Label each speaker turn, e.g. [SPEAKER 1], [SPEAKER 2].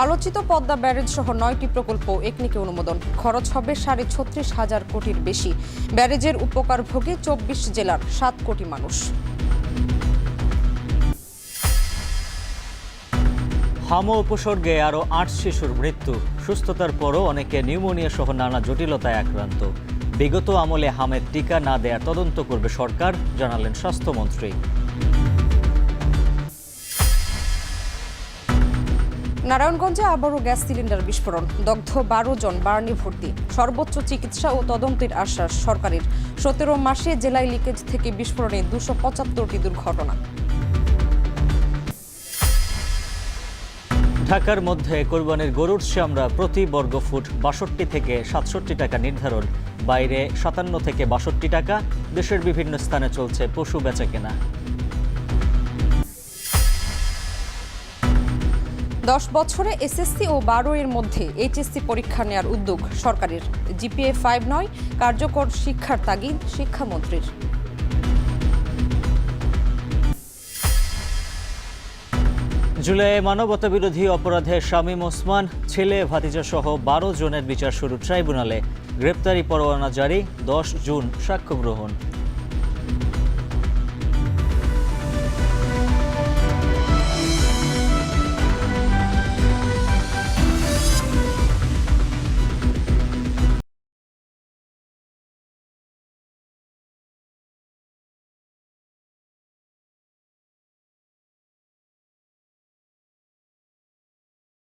[SPEAKER 1] আলোচিত পদ্মা ব্যারেজ সহ 9টি প্রকল্প একনিকে অনুমোদন। খরচ হবে 36,500 কোটির বেশি। ব্যারেজের উপকার ভোগে 24 জেলার 7 কোটি মানুষ।
[SPEAKER 2] হামো উপসর্গে আরও 8 শিশুর মৃত্যু। সুস্থতার পরও অনেকে নিউমোনিয়া সহ নানা জটিলতায় আক্রান্ত। বিগত আমলে হামের টিকা না দেয়ার তদন্ত করবে সরকার, জানালেন স্বাস্থ্যমন্ত্রী।
[SPEAKER 1] নারায়ণগঞ্জে আবারও গ্যাস সিলিন্ডার বিস্ফোরণ, দগ্ধ 12 জন, বার্নে ভর্তি। সর্বোচ্চ চিকিৎসা ও তদন্তের আশ্বাস সরকারের। 17 মাসে জেলায় লিকেজ থেকে বিস্ফোরণে 275টি দুর্ঘটনা।
[SPEAKER 2] ঢাকার মধ্যে কোরবানির গরুর চামড়া প্রতি বর্গফুট 62 থেকে 67 টাকা নির্ধারণ, বাইরে 57 থেকে 62 টাকা। দেশের বিভিন্ন স্থানে চলছে পশু বেচাকেনা।
[SPEAKER 1] 10 বছরে এসএসসি ও 12 এর মধ্যে এইচএসসি পরীক্ষা নেওয়ার উদ্যোগ সরকারের। জিপিএ 5 নয়, কার্যকর শিক্ষার তাগিদ শিক্ষামন্ত্রীর।
[SPEAKER 2] জুলাইয়ে মানবতাবিরোধী অপরাধে শামীম ওসমান, ছেলে ভাতিজা সহ 12 জনের বিচার শুরু ট্রাইব্যুনালে। গ্রেপ্তারি পরোয়ানা জারি, 10 জুন সাক্ষ্য গ্রহণ।